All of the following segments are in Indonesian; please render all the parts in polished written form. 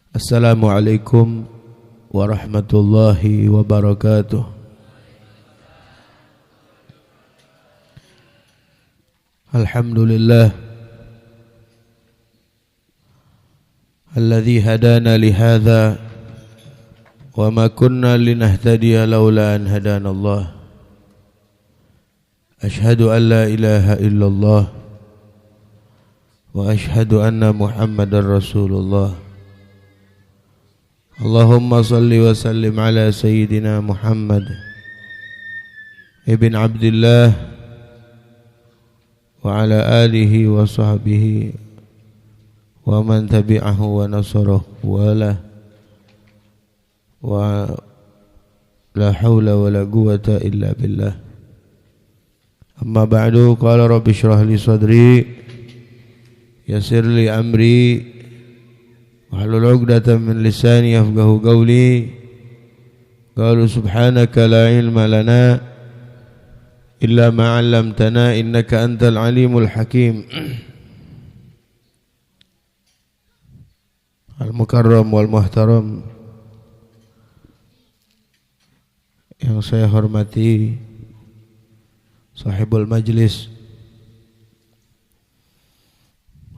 Assalamualaikum warahmatullahi wabarakatuh. Alhamdulillah alladzi hadana lihadza wa ma kunna linahtadiya laula an hadanallah. Ashhadu an la ilaha illallah wa ashhadu anna Muhammadar Rasulullah. Allahumma salli wa sallim ala sayyidina Muhammad ibn Abdullah wa ala alihi wa sahbihi wa man tabi'ahu wa nasarahu wa la hawla wa la quwwata illa billah. Amma ba'du, qala rabbi shrah li sadri yassir li amri wahlul 'uqdatam min lisani yafqahu qawli. Qalu subhanaka la ilma lana illa ma 'allamtana innaka antal alimul hakim. Al-mukarram wal muhtaram yang saya hormati sahibul majlis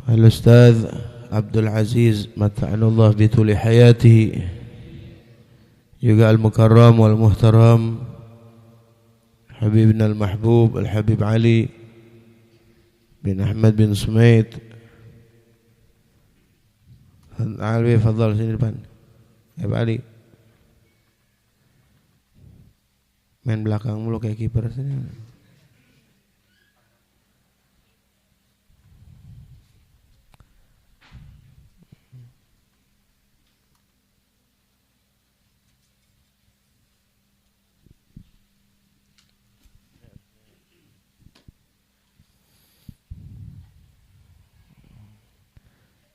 Al-Ustaz Abdul Aziz mata'anullah bituli hayatihi, juga al-mukarram wal muhtaram Habibna al-mahbub Al-Habib Ali bin Ahmad bin Sumaid. Alwi fadhal sini depan. Habib Ali. Main belakang mulu kayak kiper sini.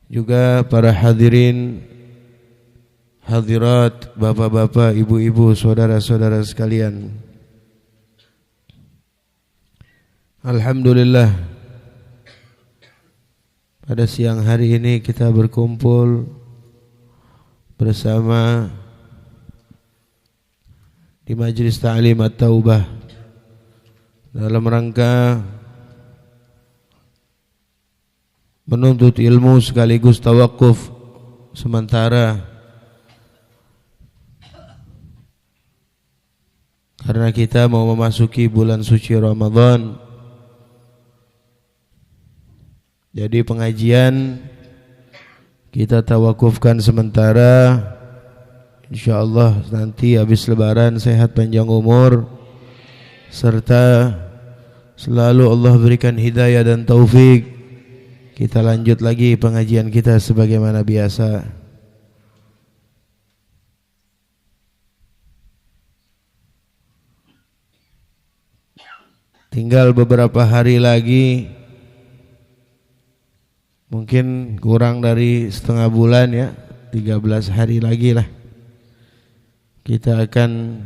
Juga para hadirin hadirat, bapak-bapak, ibu-ibu, saudara-saudara sekalian. Alhamdulillah, pada siang hari ini kita berkumpul bersama di Majlis Ta'lim At-Taubah dalam rangka menuntut ilmu sekaligus tawakuf sementara karena kita mau memasuki bulan suci Ramadan. Jadi pengajian kita tawakufkan sementara. InsyaAllah nanti habis lebaran sehat panjang umur serta selalu Allah berikan hidayah dan taufik, kita lanjut lagi pengajian kita sebagaimana biasa. Tinggal beberapa hari lagi, mungkin kurang dari setengah bulan ya, 13 hari lagi lah, kita akan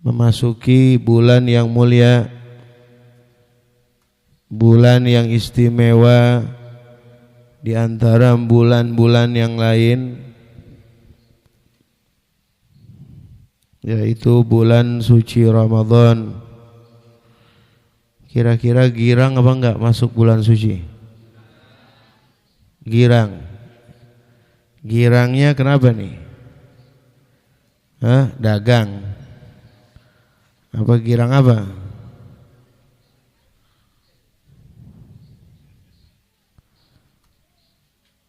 memasuki bulan yang mulia, bulan yang istimewa di antara bulan-bulan yang lain, yaitu bulan suci Ramadan. Kira-kira girang apa enggak masuk bulan suci? Girang. Girangnya kenapa nih? Dagang. Apa girang apa?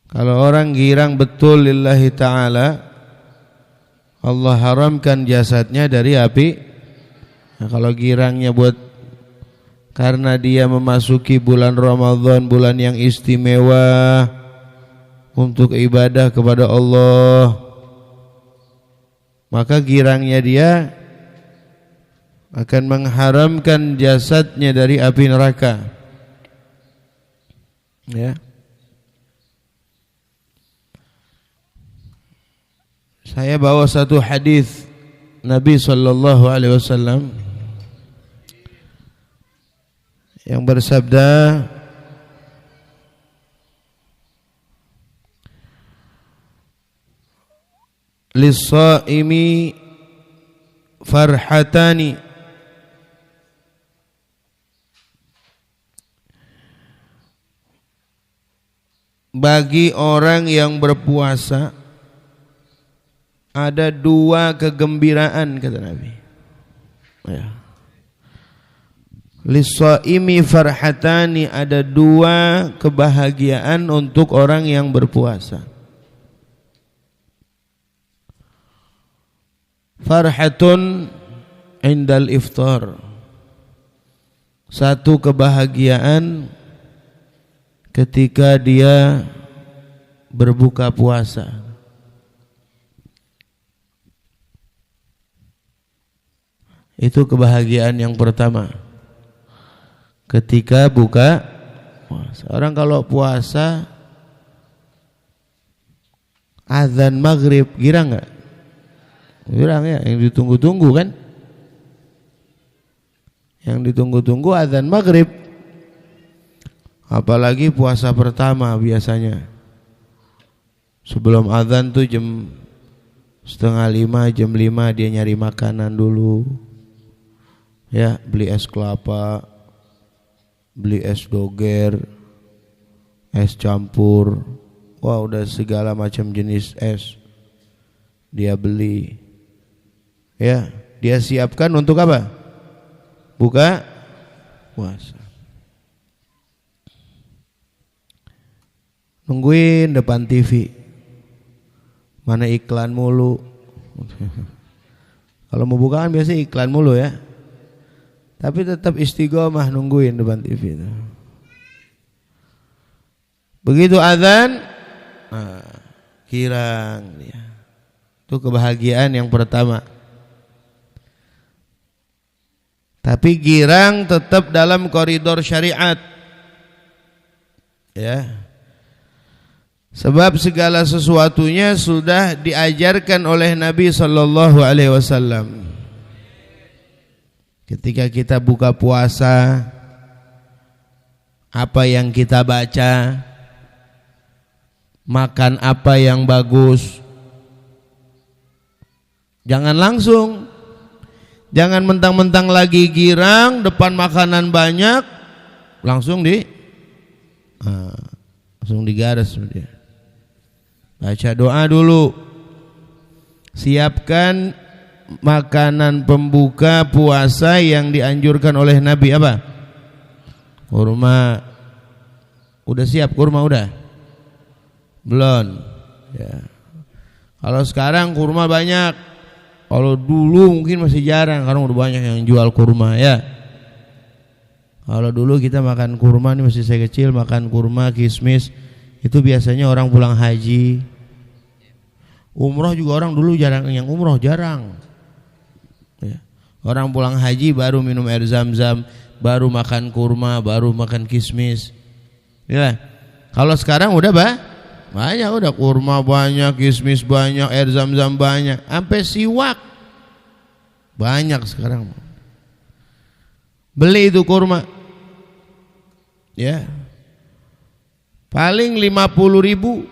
Kalau orang girang betul lillahi ta'ala, Allah haramkan jasadnya dari api. Nah, kalau girangnya buat karena dia memasuki bulan Ramadan, bulan yang istimewa untuk ibadah kepada Allah, maka girangnya dia akan mengharamkan jasadnya dari api neraka. Ya. Saya bawa satu hadis Nabi sallallahu alaihi wasallam yang bersabda, lis-shaimi farhatani. Bagi orang yang berpuasa ada dua kegembiraan, kata Nabi. Ya. Lis-shaimi farhatani, ada dua kebahagiaan untuk orang yang berpuasa. Farhatun indal iftar, satu kebahagiaan ketika dia berbuka puasa. Itu kebahagiaan yang pertama ketika buka puasa. Orang kalau puasa azan maghrib girang enggak? Girang ya, yang ditunggu-tunggu kan? Yang ditunggu-tunggu azan maghrib. Apalagi puasa pertama biasanya sebelum azan tuh jam 4:30, jam 5 dia nyari makanan dulu. Ya, beli es kelapa, beli es doger, es campur. Wah, udah segala macam jenis es dia beli. Ya, dia siapkan untuk apa? Buka puasa. Nungguin depan TV, mana iklan mulu. Kalau mau buka kan biasa iklan mulu ya, tapi tetap istiqomah nungguin depan TV itu. Begitu azan, girang dia. Itu kebahagiaan yang pertama. Tapi girang tetap dalam koridor syariat. Ya. Sebab segala sesuatunya sudah diajarkan oleh Nabi sallallahu alaihi wasallam. Ketika kita buka puasa, apa yang kita baca, makan apa yang bagus. Jangan langsung, jangan mentang-mentang lagi girang depan makanan banyak langsung digaras dia. Baca doa dulu, siapkan makanan pembuka puasa yang dianjurkan oleh Nabi. Apa? Kurma. Udah siap kurma udah? Belum. Ya. Kalau sekarang kurma banyak. Kalau dulu mungkin masih jarang, karena udah banyak yang jual kurma ya. Kalau dulu kita makan kurma, nih masih saya kecil makan kurma, kismis. Itu biasanya orang pulang haji. Umroh juga orang dulu jarang, yang umroh jarang ya. Orang pulang haji baru minum air zam-zam, baru makan kurma, baru makan kismis ya. Kalau sekarang udah banyak, udah kurma banyak, kismis banyak, air zam-zam banyak, sampai siwak banyak sekarang. Beli itu kurma ya, paling 50.000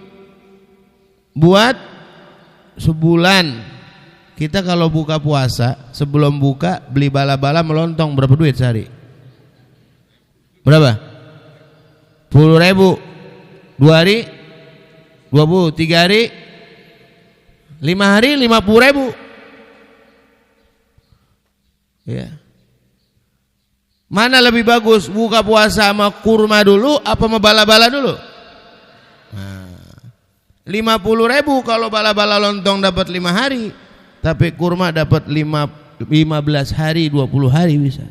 buat sebulan. Kita kalau buka puasa, sebelum buka beli bala-bala melontong, berapa duit sehari? Berapa? 10.000. 2 hari 20, 3 hari 5 hari 50.000 ya. Mana lebih bagus, buka puasa sama kurma dulu apa sama bala-bala dulu? 50.000 kalau bala-bala lontong dapat 5 hari, tapi kurma dapat 15 hari, 20 hari bisa.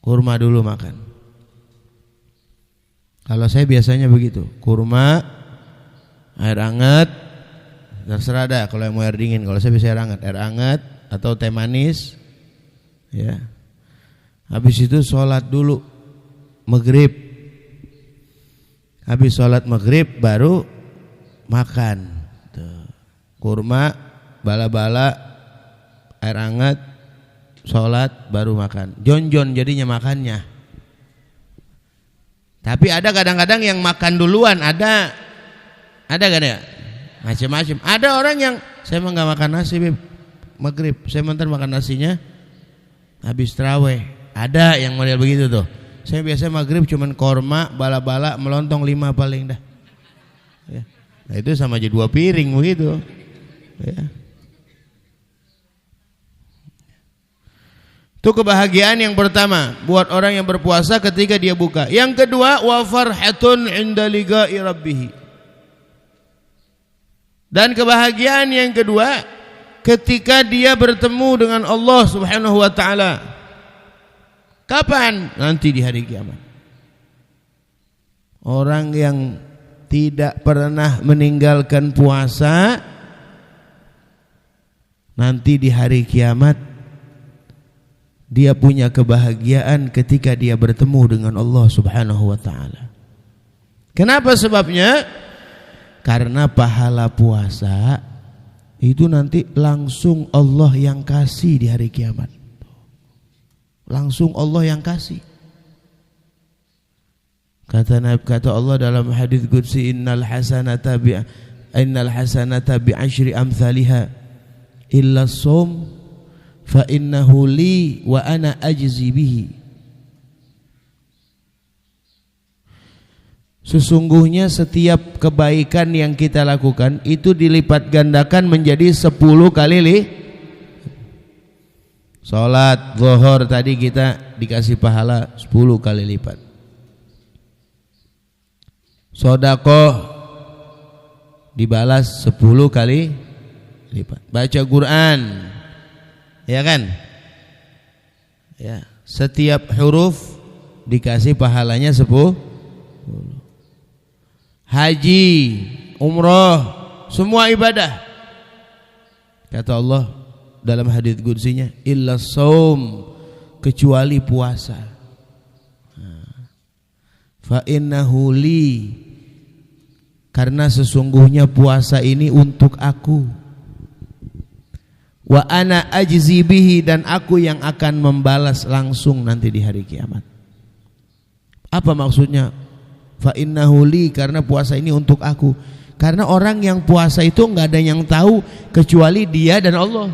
Kurma dulu makan. Kalau saya biasanya begitu, kurma, air hangat, terserah dah kalau yang mau air dingin. Kalau saya bisa air hangat atau teh manis ya. Habis itu sholat dulu maghrib. Habis sholat maghrib baru makan. Tuh. Kurma, bala-bala, air hangat, sholat baru makan. Jon-jon jadinya makannya. Tapi ada kadang-kadang yang makan duluan, ada kan ya? macam-macam. Ada orang yang saya mah nggak makan nasi maghrib, saya mantan makan nasinya habis tarawih. Ada yang model begitu tuh. Saya biasa maghrib cuman korma, bala-bala, melontong 5 paling dah. Ya. Nah itu sama aja 2 piring begitu. Ya. Itu kebahagiaan yang pertama buat orang yang berpuasa ketika dia buka. Yang kedua, wa farhatun 'inda liqa'i rabbih. Dan kebahagiaan yang kedua ketika dia bertemu dengan Allah Subhanahu wa taala. Kapan? Nanti di hari kiamat. Orang yang tidak pernah meninggalkan puasa nanti di hari kiamat dia punya kebahagiaan ketika dia bertemu dengan Allah Subhanahu wa taala. Kenapa sebabnya? Karena pahala puasa itu nanti langsung Allah yang kasih di hari kiamat. Langsung Allah yang kasih. Kata Allah dalam hadis qudsi, innal hasanata bi asyri amsalha illa shaum fa innahu li wa ana ajzi bihi. Sesungguhnya setiap kebaikan yang kita lakukan itu dilipat gandakan menjadi 10 kali salat zuhur tadi kita dikasih pahala 10 kali lipat. Sedekah dibalas 10 kali lipat. Baca Quran, ya kan? Ya, setiap huruf dikasih pahalanya 10. Haji, umrah, semua ibadah. Kata Allah dalam hadits qudsinya, illa shaum, kecuali puasa. Fa innahu li, karena sesungguhnya puasa ini untuk aku. Wa ana ajzi bihi, dan aku yang akan membalas langsung nanti di hari kiamat. Apa maksudnya? Fa innahu li, karena puasa ini untuk aku. Karena orang yang puasa itu enggak ada yang tahu kecuali dia dan Allah.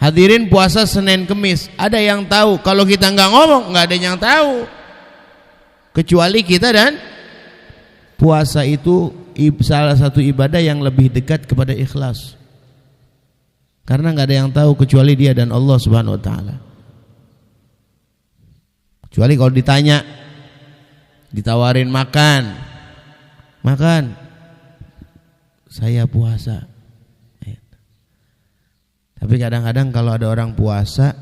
Hadirin puasa Senin Kemis, ada yang tahu. Kalau kita enggak ngomong, enggak ada yang tahu kecuali kita dan puasa itu salah satu ibadah yang lebih dekat kepada ikhlas. Karena enggak ada yang tahu kecuali dia dan Allah Subhanahu wa taala. Kecuali kalau ditanya, ditawarin makan, saya puasa. Tapi kadang-kadang kalau ada orang puasa,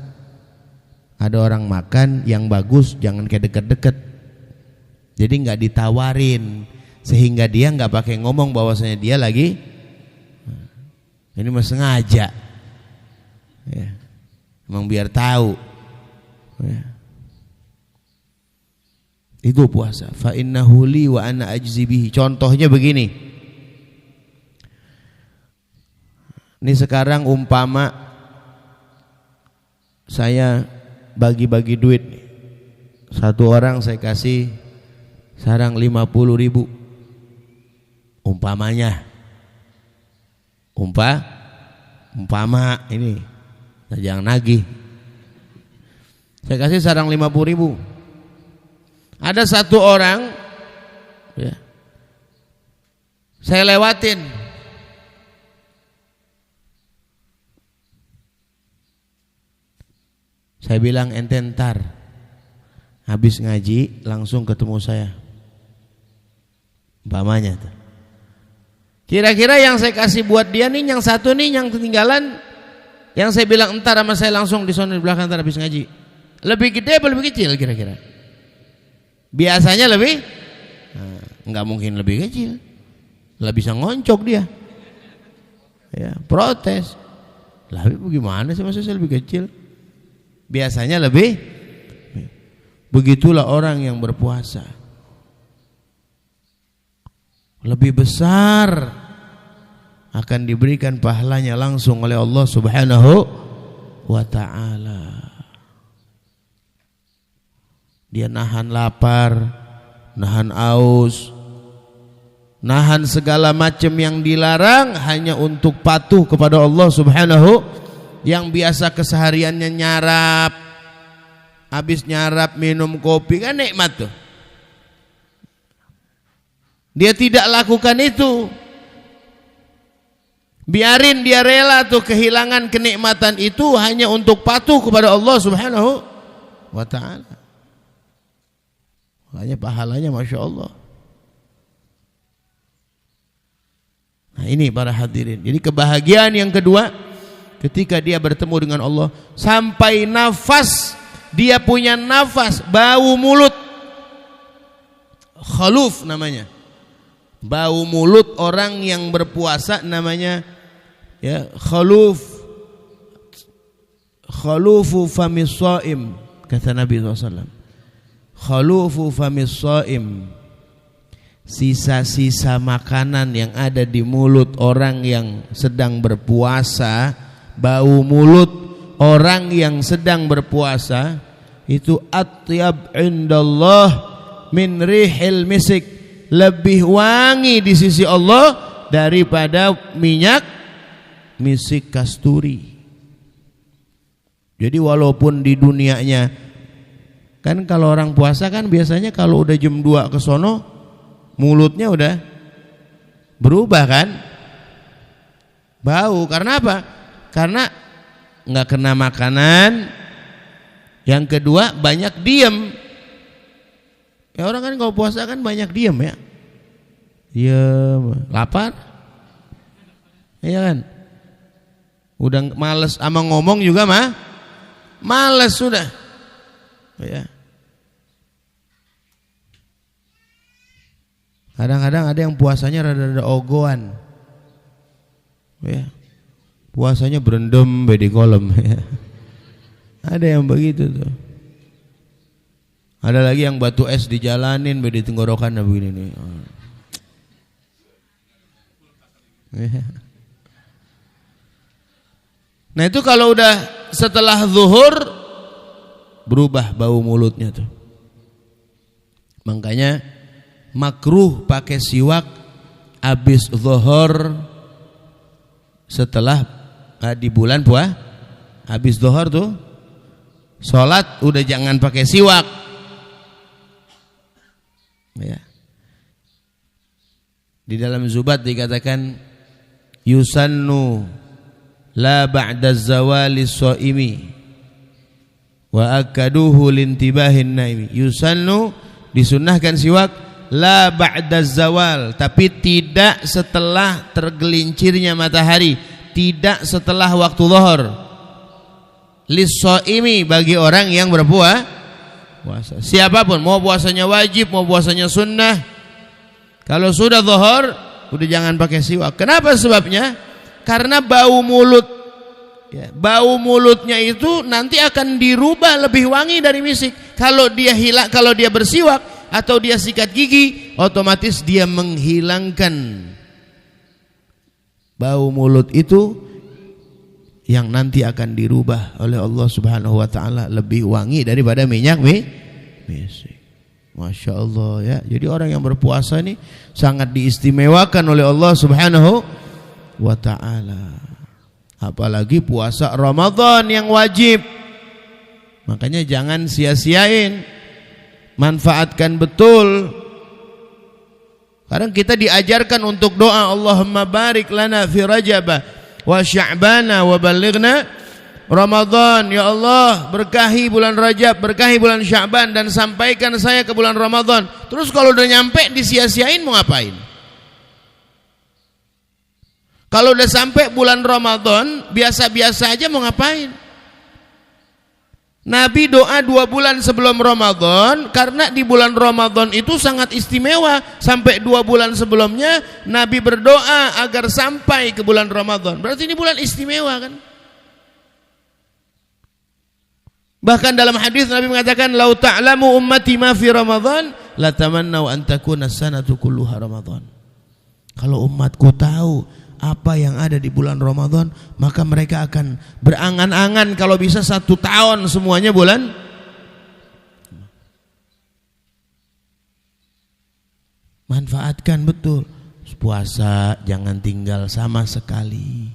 ada orang makan yang bagus, jangan kayak deket-deket. Jadi nggak ditawarin, sehingga dia nggak pakai ngomong bahwasanya dia lagi ini mah sengaja, ya. Emang biar tahu. Ya. Itu puasa. Fa innahu li wa ana ajzi bihi. Contohnya begini. Ini sekarang umpama saya bagi-bagi duit. Satu orang saya kasih sarang 50.000. Umpamanya. Umpama ini. Nah, jangan nagih. Saya kasih sarang 50.000. Ada satu orang, ya, saya lewatin, saya bilang ente ntar habis ngaji langsung ketemu saya, umpamanya tuh. Kira-kira yang saya kasih buat dia nih, yang satu nih yang ketinggalan, yang saya bilang entar sama saya langsung di sana di belakang ntar habis ngaji, lebih gede apa lebih kecil kira-kira? Biasanya lebih, nggak mungkin lebih kecil, lah bisa ngoncok dia, ya, protes. Lah bagaimana sih maksudnya lebih kecil? Biasanya lebih. Begitulah orang yang berpuasa, lebih besar akan diberikan pahalanya langsung oleh Allah Subhanahu wa ta'ala. Dia nahan lapar, nahan aus, nahan segala macam yang dilarang hanya untuk patuh kepada Allah Subhanahu. Yang biasa kesehariannya nyarap, habis nyarap minum kopi kan nikmat tuh. Dia tidak lakukan itu. Biarin dia rela tuh kehilangan kenikmatan itu hanya untuk patuh kepada Allah Subhanahu wa ta'ala. Makanya pahalanya Masya Allah. Nah ini para hadirin. Jadi kebahagiaan yang kedua ketika dia bertemu dengan Allah, sampai nafas, dia punya nafas, bau mulut, khuluf namanya. Bau mulut orang yang berpuasa namanya ya khulufu famis shaim, kata Nabi SAW. Khulufu famis shaim, sisa-sisa makanan yang ada di mulut orang yang sedang berpuasa. Bau mulut orang yang sedang berpuasa itu atyab indallah min rihil misik, lebih wangi di sisi Allah daripada minyak misik kasturi. Jadi walaupun di dunianya kan kalau orang puasa kan biasanya kalau udah jam 2 ke sono mulutnya udah berubah kan, bau. Karena apa? Karena nggak kena makanan. Yang kedua banyak diem. Ya orang kan kalau puasa kan banyak diem ya. Diem, lapar. Iya kan? Udah males sama ngomong juga mah. Males sudah. Ya. Kadang-kadang ada yang puasanya rada-rada ogoan. Ya. Puasanya berendam di kolam ya. Ada yang begitu tuh. Ada lagi yang batu es dijalanin di tenggorokan begini nih. Nah itu kalau udah setelah zuhur berubah bau mulutnya tuh. Makanya makruh pakai siwak habis zuhur setelah di bulan puasa. Habis zuhur tuh sholat udah jangan pakai siwak ya. Di dalam Zubat dikatakan yusannu la ba'da zawali shaimi wa akaduhu lintibahin naimi. Yusannu disunnahkan siwak la ba'da zawal, tapi tidak setelah tergelincirnya matahari, tidak setelah waktu zuhur. Lis-shaimi, bagi orang yang berpuasa. Siapapun, mau puasanya wajib, mau puasanya sunnah, kalau sudah zuhur udah jangan pakai siwak. Kenapa sebabnya? Karena bau mulut ya, bau mulutnya itu nanti akan dirubah lebih wangi dari misik. Kalau dia hilang, kalau dia bersiwak atau dia sikat gigi, otomatis dia menghilangkan bau mulut itu yang nanti akan dirubah oleh Allah Subhanahu wa ta'ala lebih wangi daripada minyak misik. Masya Allah ya. Jadi orang yang berpuasa ini sangat diistimewakan oleh Allah Subhanahu wa ta'ala. Apalagi puasa Ramadan yang wajib. Makanya jangan sia-siain, manfaatkan betul. Kadang kita diajarkan untuk doa, Allahumma barik lana fi Rajab wa Sya'bana wa balighna Ramadan. Ya Allah, berkahi bulan Rajab, berkahi bulan Sya'ban, dan sampaikan saya ke bulan Ramadan. Terus kalau udah nyampe disia-siain mau ngapain? Kalau udah sampai bulan Ramadan biasa-biasa aja mau ngapain? Nabi doa 2 bulan sebelum Ramadan, karena di bulan Ramadan itu sangat istimewa. Sampai 2 bulan sebelumnya Nabi berdoa agar sampai ke bulan Ramadan. Berarti ini bulan istimewa kan? Bahkan dalam hadis Nabi mengatakan, "Lau ta'lamu ummati ma fi Ramadan, la tamannau an takuna sanatu kulluha Ramadan." Kalau umatku tahu apa yang ada di bulan Ramadan, maka mereka akan berangan-angan kalau bisa 1 tahun semuanya bulan. Manfaatkan betul. puasa jangan tinggal sama sekali.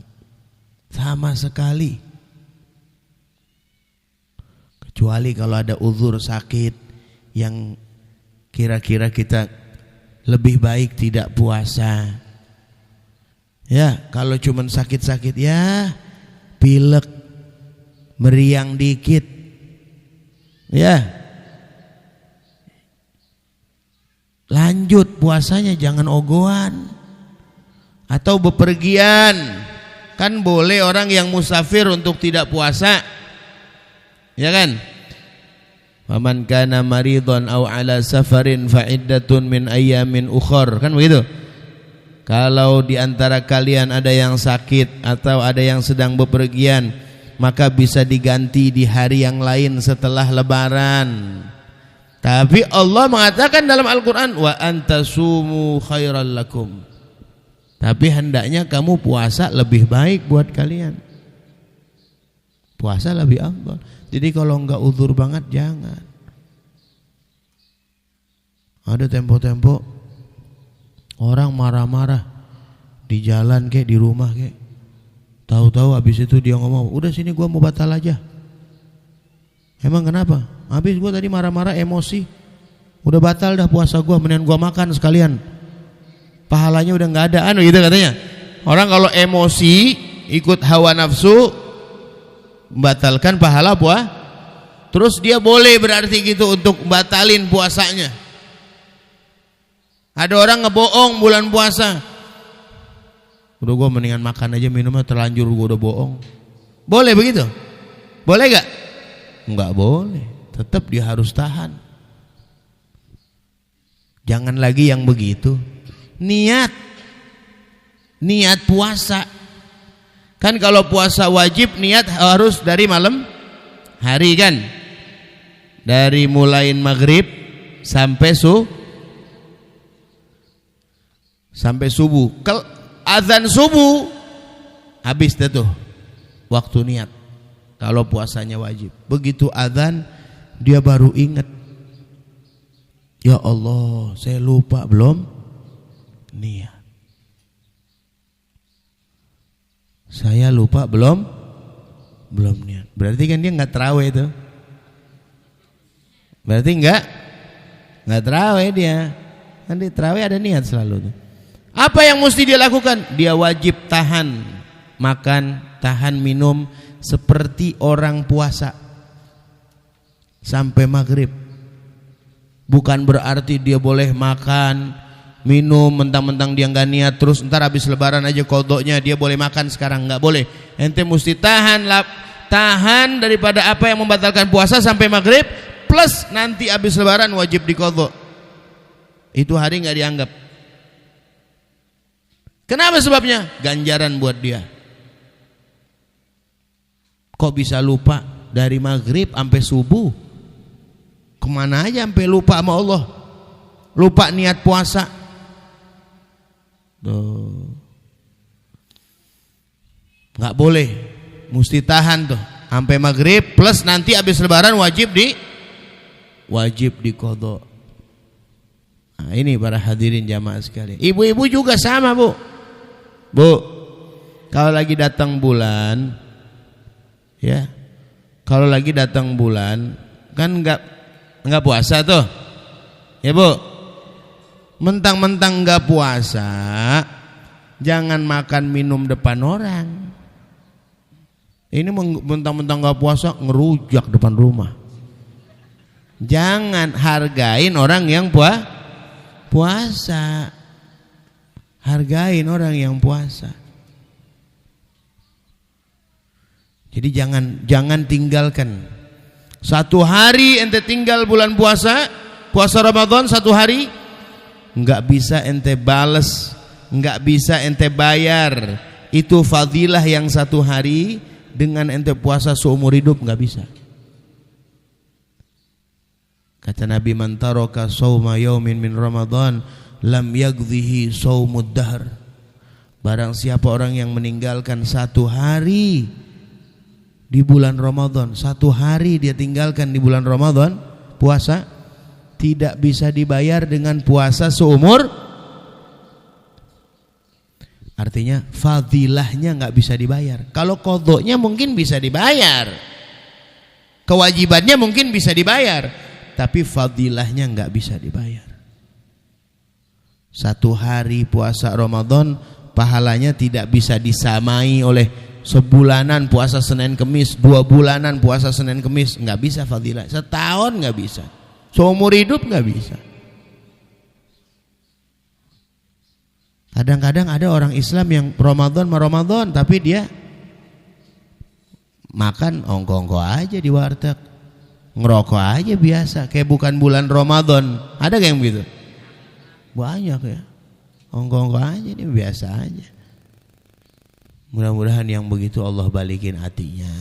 Sama sekali. Kecuali kalau ada uzur sakit yang kira-kira kita lebih baik tidak puasa. Ya, kalau cuman sakit-sakit ya pilek, meriang dikit. Ya. Lanjut puasanya, jangan ogohan. Atau bepergian. Kan boleh orang yang musafir untuk tidak puasa. Ya kan? Faman kana maridhan aw ala safarin fa iddatun min ayyamin ukhar. Kan begitu? Kalau di antara kalian ada yang sakit atau ada yang sedang bepergian, maka bisa diganti di hari yang lain setelah lebaran. Tapi Allah mengatakan dalam Al-Quran, wa antasumu khairal lakum. Tapi hendaknya kamu puasa lebih baik buat kalian. Puasa lebih afdal. Jadi kalau enggak uzur banget jangan. Ada tempo-tempo orang marah-marah di jalan kek, di rumah kek. Tahu-tahu habis itu dia ngomong, udah sini gua mau batal aja. Emang kenapa? Habis gua tadi marah-marah emosi. Udah batal dah puasa gua, mendingan gua makan sekalian. Pahalanya udah nggak ada, gitu katanya. Orang kalau emosi ikut hawa nafsu membatalkan pahala puasa. Terus dia boleh berarti gitu untuk batalin puasanya. Ada orang ngebohong bulan puasa. Udah gue mendingan makan aja, minumnya terlanjur, gue udah bohong. Boleh begitu? Boleh gak? Enggak boleh. Tetap dia harus tahan. Jangan lagi yang begitu. Niat puasa. Kan kalau puasa wajib niat harus dari malam hari kan. Dari mulai maghrib sampai subuh. Azan subuh habis dah tuh waktu niat. Kalau puasanya wajib. Begitu azan dia baru ingat. Ya Allah, saya lupa belum niat. Saya lupa belum niat. Berarti kan dia enggak tarawih itu. Berarti enggak tarawih dia. Kan di tarawih ada niat selalu tuh. Apa yang mesti dia lakukan? Dia wajib tahan makan, tahan minum seperti orang puasa sampai maghrib. Bukan berarti dia boleh makan, minum, mentang-mentang dia nggak niat, terus ntar habis lebaran aja kodoknya dia boleh makan sekarang, nggak boleh. Ente mesti tahan daripada apa yang membatalkan puasa sampai maghrib, plus nanti habis lebaran wajib dikodok. Itu hari nggak dianggap. Kenapa sebabnya? Ganjaran buat dia. Kok bisa lupa dari maghrib sampai subuh? Kemana aja sampai lupa sama Allah? Lupa niat puasa. Tuh. Nggak boleh, mesti tahan tuh sampai maghrib plus nanti habis lebaran wajib diqadha. Nah, ini para hadirin jamaah sekalian. Ibu-ibu juga sama, Bu, kalau lagi datang bulan, ya, kalau lagi datang bulan kan nggak puasa tuh, ya Bu. Mentang-mentang nggak puasa, jangan makan minum depan orang. Ini mentang-mentang nggak puasa ngerujak depan rumah. Jangan, hargain orang yang puasa. Hargain orang yang puasa. Jadi jangan tinggalkan. Satu hari ente tinggal bulan puasa Ramadan satu hari, nggak bisa ente bales, nggak bisa ente bayar. Itu fadilah yang satu hari dengan ente puasa seumur hidup nggak bisa. Kata Nabi, man taraka shauma yaumin min Ramadan lam yagdhihi shaumud dahr. Barang siapa orang yang meninggalkan satu hari di bulan Ramadan, satu hari dia tinggalkan di bulan Ramadan puasa, tidak bisa dibayar dengan puasa seumur Artinya fadilahnya nggak bisa dibayar. Kalau qadha-nya mungkin bisa dibayar, kewajibannya mungkin bisa dibayar, tapi fadilahnya nggak bisa dibayar. 1 hari puasa Ramadan pahalanya tidak bisa disamai oleh sebulanan puasa Senin Kemis, 2 bulanan puasa Senin Kemis. Nggak bisa fadilah. Setahun nggak bisa, seumur hidup nggak bisa. Kadang-kadang ada orang Islam yang Ramadan tapi dia makan ongko-ongko aja di warteg, ngerokok aja biasa, kayak bukan bulan Ramadan. Ada kayak yang begitu? Banyak ya. Ongko-ongko aja, ini biasa aja. Mudah-mudahan yang begitu Allah balikin hatinya.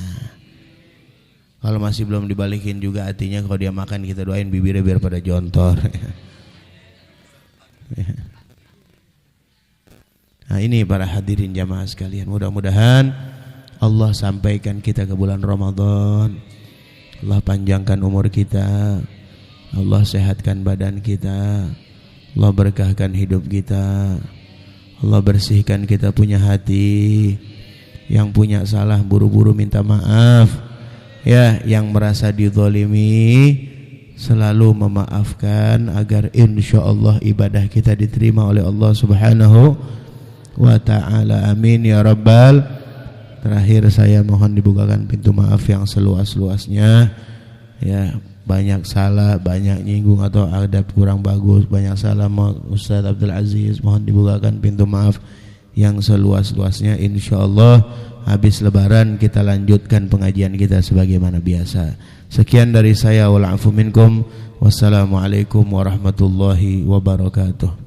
Kalau masih belum dibalikin juga hatinya, kalau dia makan kita doain bibirnya biar pada jontor. Nah ini para hadirin jamaah sekalian, mudah-mudahan Allah sampaikan kita ke bulan Ramadan. Allah panjangkan umur kita, Allah sehatkan badan kita, Allah berkahkan hidup kita, Allah bersihkan kita punya hati. Yang punya salah buru-buru minta maaf, ya, yang merasa dizalimi selalu memaafkan, agar insyaallah ibadah kita diterima oleh Allah Subhanahu wa ta'ala. Amin ya rabbal. Terakhir saya mohon dibukakan pintu maaf yang seluas-luasnya, ya, banyak salah, banyak nyinggung atau adab kurang bagus, banyak salah Ustaz Abdul Aziz, mohon dibukakan pintu maaf yang seluas-luasnya. Insyaallah habis lebaran kita lanjutkan pengajian kita sebagaimana biasa. Sekian dari saya, wal afu minkum, wassalamualaikum warahmatullahi wabarakatuh.